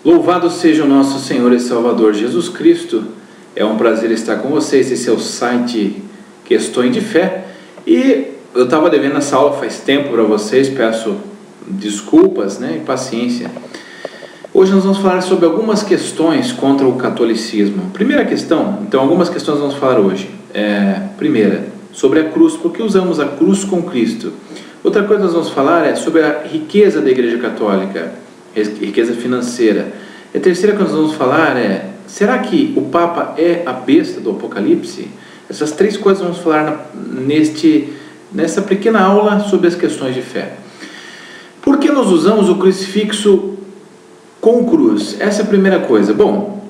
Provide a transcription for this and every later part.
Louvado seja o nosso Senhor e Salvador Jesus Cristo. É um prazer estar com vocês. Esse é o site Questões de Fé. E eu estava devendo essa aula faz tempo para vocês, peço desculpas, e paciência. Hoje nós vamos falar sobre algumas questões contra o catolicismo. Primeira questão, então algumas questões vamos falar hoje. Primeira, sobre a cruz, por que usamos a cruz com Cristo? Outra coisa que nós vamos falar é sobre a riqueza da Igreja Católica, riqueza financeira. A terceira que nós vamos falar é, será que o Papa é a besta do Apocalipse? Essas três coisas vamos falar nessa pequena aula sobre as questões de fé. Por que nós usamos o crucifixo com cruz? Essa é a primeira coisa. Bom,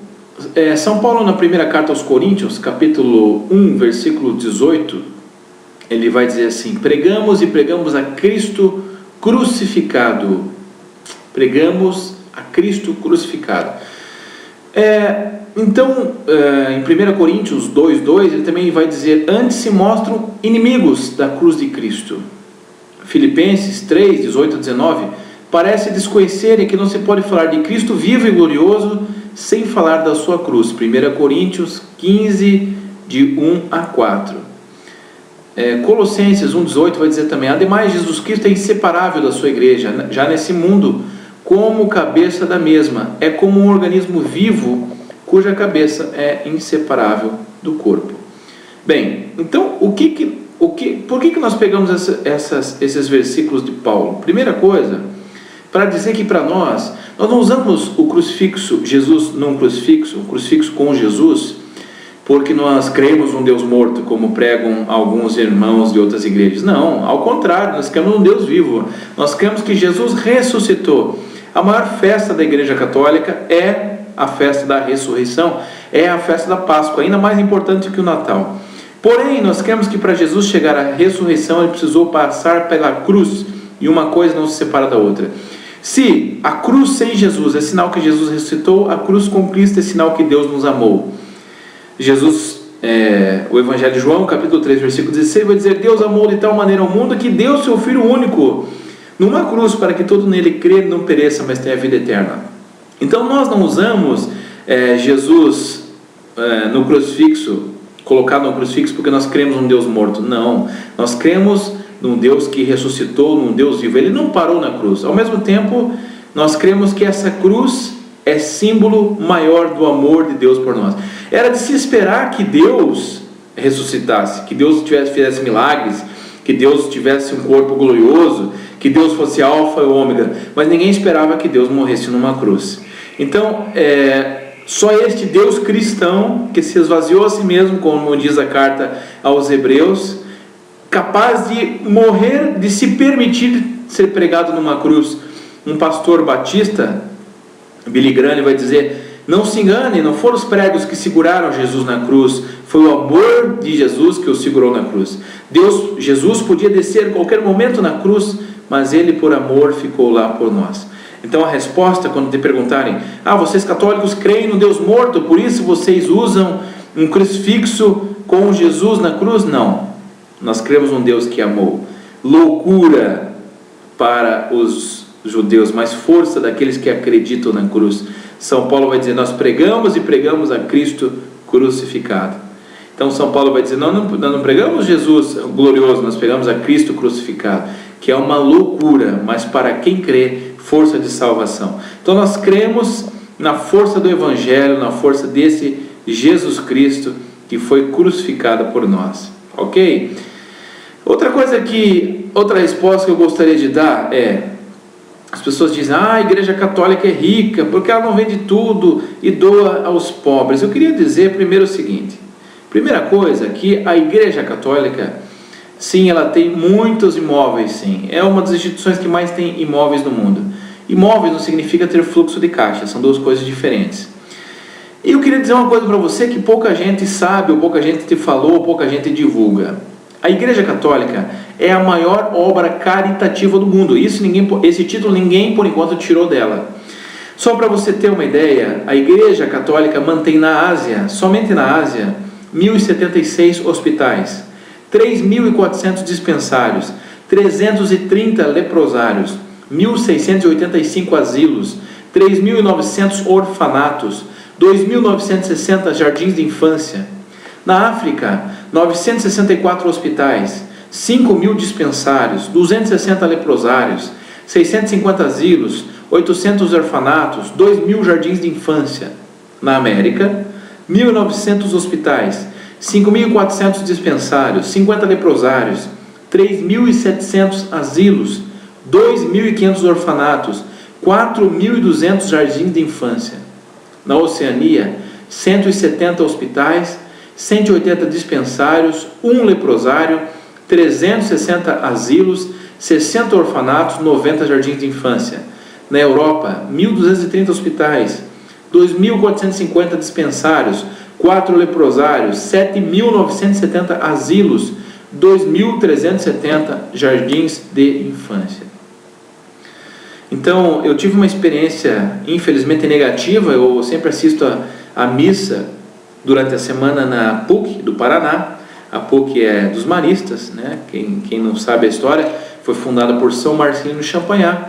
São Paulo na primeira carta aos Coríntios, capítulo 1, versículo 18, ele vai dizer assim: pregamos a Cristo crucificado. Pregamos a Cristo crucificado. Então, em 1 Coríntios 2,2, ele também vai dizer: antes se mostram inimigos da cruz de Cristo. Filipenses 3, 18 a 19, parece desconhecerem que não se pode falar de Cristo vivo e glorioso sem falar da sua cruz. 1 Coríntios 15, de 1 a 4. Colossenses 1,18 vai dizer também: ademais, Jesus Cristo é inseparável da sua igreja, já nesse mundo, como cabeça da mesma. É como um organismo vivo, cuja cabeça é inseparável do corpo. Bem, então, por que nós pegamos esses versículos de Paulo? Primeira coisa, para dizer que para nós não usamos o crucifixo, Jesus num crucifixo, o crucifixo com Jesus, porque nós cremos num Deus morto, como pregam alguns irmãos de outras igrejas. Não, ao contrário, nós cremos num Deus vivo. Nós cremos que Jesus ressuscitou. A maior festa da Igreja Católica é a festa da ressurreição, é a festa da Páscoa, ainda mais importante que o Natal. Porém, nós cremos que para Jesus chegar à ressurreição, ele precisou passar pela cruz, e uma coisa não se separa da outra. Se a cruz sem Jesus é sinal que Jesus ressuscitou, a cruz com Cristo é sinal que Deus nos amou. Jesus, o Evangelho de João, capítulo 3, versículo 16, vai dizer: Deus amou de tal maneira o mundo que deu seu Filho único numa cruz, para que todo nele crê não pereça, mas tenha vida eterna. Então nós não usamos Jesus no crucifixo, colocado no crucifixo, porque nós cremos num Deus morto. Não, nós cremos num Deus que ressuscitou, num Deus vivo. Ele não parou na cruz. Ao mesmo tempo, nós cremos que essa cruz é símbolo maior do amor de Deus por nós. Era de se esperar que Deus ressuscitasse, que Deus fizesse milagres, que Deus tivesse um corpo glorioso, que Deus fosse alfa e ômega, mas ninguém esperava que Deus morresse numa cruz. Então, só este Deus cristão, que se esvaziou a si mesmo, como diz a carta aos Hebreus, capaz de morrer, de se permitir ser pregado numa cruz. Um pastor batista, Billy Graham, vai dizer: não se engane, não foram os pregos que seguraram Jesus na cruz, foi o amor de Jesus que o segurou na cruz. Jesus podia descer em qualquer momento na cruz, mas ele por amor ficou lá por nós. Então a resposta, quando te perguntarem: vocês católicos creem no Deus morto, por isso vocês usam um crucifixo com Jesus na cruz? Não, nós cremos num Deus que amou. Loucura para os judeus, mas força daqueles que acreditam na cruz. São Paulo vai dizer: nós pregamos a Cristo crucificado. Então São Paulo vai dizer: nós não pregamos Jesus glorioso, nós pregamos a Cristo crucificado, que é uma loucura, mas para quem crê, força de salvação. Então nós cremos na força do Evangelho, na força desse Jesus Cristo que foi crucificado por nós. Ok? Outra resposta que eu gostaria de dar é: as pessoas dizem: a Igreja Católica é rica porque ela não vende tudo e doa aos pobres. Eu queria dizer primeiro o seguinte: primeira coisa, que a Igreja Católica, sim, ela tem muitos imóveis, sim, é uma das instituições que mais tem imóveis no mundo. Imóveis não significa ter fluxo de caixa, são duas coisas diferentes. E eu queria dizer uma coisa para você que pouca gente sabe, ou pouca gente te falou, ou pouca gente divulga. A Igreja Católica é a maior obra caritativa do mundo. Esse título ninguém por enquanto tirou dela. Só para você ter uma ideia, a Igreja Católica mantém na Ásia, somente na Ásia, 1.076 hospitais, 3.400 dispensários, 330 leprosários, 1.685 asilos, 3.900 orfanatos, 2.960 jardins de infância. Na África, 964 hospitais, 5.000 dispensários, 260 leprosários, 650 asilos, 800 orfanatos, 2.000 jardins de infância. Na América, 1.900 hospitais, 5.400 dispensários, 50 leprosários, 3.700 asilos, 2.500 orfanatos, 4.200 jardins de infância. Na Oceania, 170 hospitais, 180 dispensários, 1 leprosário, 360 asilos, 60 orfanatos, 90 jardins de infância. Na Europa, 1.230 hospitais, 2.450 dispensários, 4 leprosários, 7.970 asilos, 2.370 jardins de infância. Então, eu tive uma experiência, infelizmente, negativa. Eu sempre assisto a missa durante a semana na PUC do Paraná. A PUC é dos maristas, né? Quem não sabe a história, foi fundada por São Marcelino Champagnat.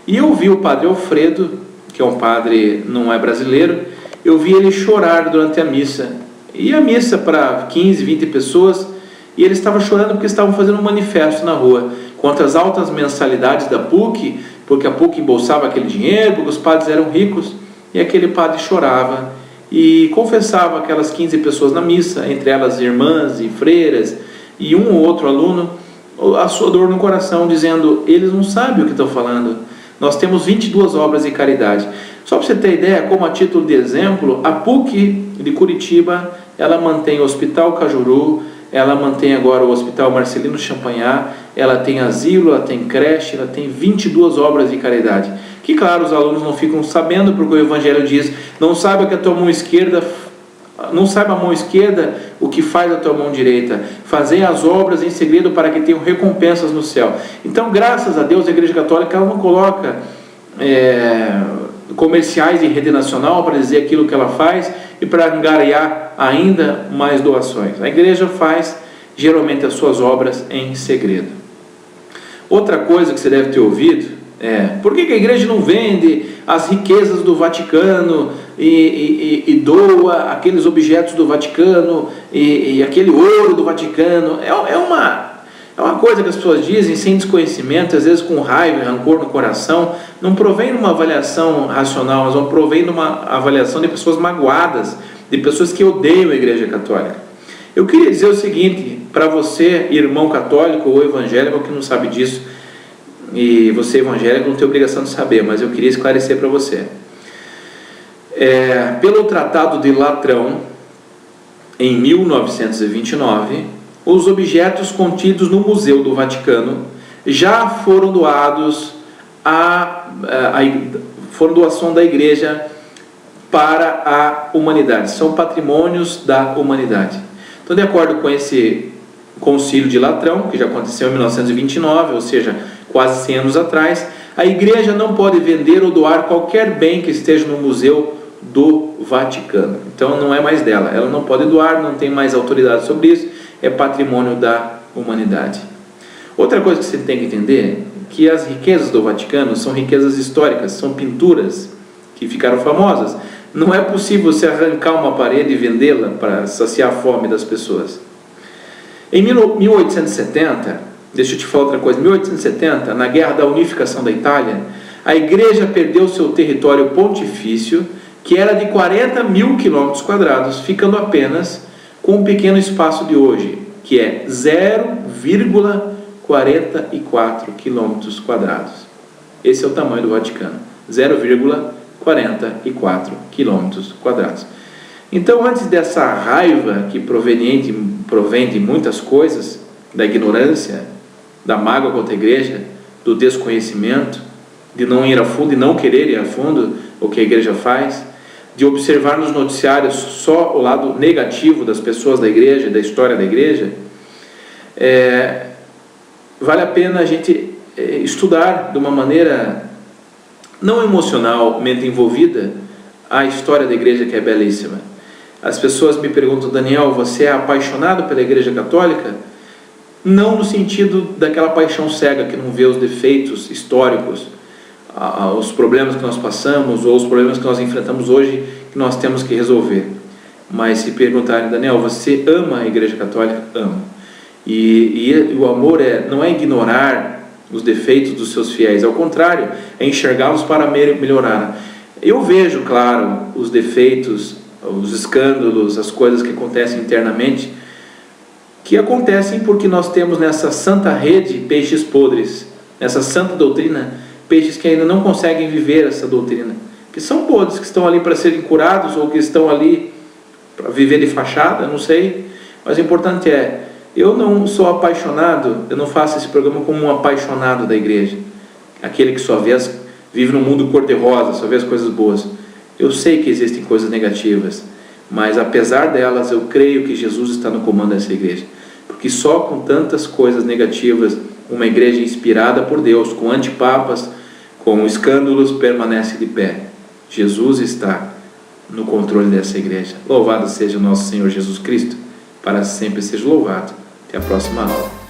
E eu vi o padre Alfredo, que é um padre, não é brasileiro, eu vi ele chorar durante a missa. E a missa para 15, 20 pessoas, e ele estava chorando porque estavam fazendo um manifesto na rua contra as altas mensalidades da PUC, porque a PUC embolsava aquele dinheiro, porque os padres eram ricos, e aquele padre chorava e confessava aquelas 15 pessoas na missa, entre elas irmãs e freiras, e um ou outro aluno, a sua dor no coração, dizendo: eles não sabem o que estão falando, nós temos 22 obras de caridade. Só para você ter ideia, como a título de exemplo, a PUC de Curitiba, ela mantém o Hospital Cajuru, ela mantém agora o Hospital Marcelino Champagnat, ela tem asilo, ela tem creche, ela tem 22 obras de caridade. Que, claro, os alunos não ficam sabendo, porque o Evangelho diz: não saiba que a tua mão esquerda, não saiba a mão esquerda o que faz a tua mão direita. Fazei as obras em segredo para que tenham recompensas no céu. Então, graças a Deus, a Igreja Católica ela não coloca comerciais de rede nacional para dizer aquilo que ela faz e para angariar ainda mais doações. A igreja faz geralmente as suas obras em segredo. Outra coisa que você deve ter ouvido é: por que a igreja não vende as riquezas do Vaticano e doa aqueles objetos do Vaticano e aquele ouro do Vaticano? É uma coisa que as pessoas dizem sem desconhecimento, às vezes com raiva e rancor no coração. Não provém de uma avaliação racional, mas provém de uma avaliação de pessoas magoadas, de pessoas que odeiam a Igreja Católica. Eu queria dizer o seguinte para você, irmão católico ou evangélico, que não sabe disso, e você evangélico não tem obrigação de saber, mas eu queria esclarecer para você. Pelo Tratado de Latrão, em 1929, os objetos contidos no Museu do Vaticano já foram doados foram doação da igreja para a humanidade, são patrimônios da humanidade. Então, de acordo com esse concílio de Latrão, que já aconteceu em 1929, ou seja, quase 100 anos atrás, a igreja não pode vender ou doar qualquer bem que esteja no Museu do Vaticano. Então, não é mais dela, ela não pode doar, não tem mais autoridade sobre isso, é patrimônio da humanidade. Outra coisa que você tem que entender é que as riquezas do Vaticano são riquezas históricas, são pinturas que ficaram famosas. Não é possível você arrancar uma parede e vendê-la para saciar a fome das pessoas. Em 1870, deixa eu te falar outra coisa, em 1870, na Guerra da Unificação da Itália, a igreja perdeu seu território pontifício, que era de 40.000 quilômetros quadrados, ficando apenas com um pequeno espaço de hoje, que é 0,44 quilômetros quadrados. Esse é o tamanho do Vaticano, 0,44 quilômetros quadrados. Então, antes dessa raiva que provém de muitas coisas, da ignorância, da mágoa contra a igreja, do desconhecimento, de não ir a fundo e não querer ir a fundo o que a igreja faz, de observar nos noticiários só o lado negativo das pessoas da igreja, da história da igreja, vale a pena a gente estudar de uma maneira não emocionalmente envolvida a história da igreja, que é belíssima. As pessoas me perguntam: Daniel, você é apaixonado pela Igreja Católica? Não no sentido daquela paixão cega que não vê os defeitos históricos. os problemas que nós passamos ou os problemas que nós enfrentamos hoje que nós temos que resolver. Mas se perguntarem, Daniel, você ama a Igreja Católica? Amo. E o amor não é ignorar os defeitos dos seus fiéis, ao contrário, é enxergá-los para melhorar. Eu vejo, claro, os defeitos, os escândalos, as coisas que acontecem internamente, que acontecem porque nós temos nessa santa rede peixes podres, nessa santa doutrina, peixes que ainda não conseguem viver essa doutrina, que são podres, que estão ali para serem curados ou que estão ali para viver de fachada, não sei. Mas o importante é, eu não sou apaixonado, eu não faço esse programa como um apaixonado da igreja, aquele que só vive no mundo cor-de-rosa, só vê as coisas boas. Eu sei que existem coisas negativas, mas apesar delas, eu creio que Jesus está no comando dessa igreja, porque só com tantas coisas negativas, uma igreja inspirada por Deus, com antipapas, com escândalos, permanece de pé. Jesus está no controle dessa igreja. Louvado seja o nosso Senhor Jesus Cristo, para sempre seja louvado. Até a próxima aula.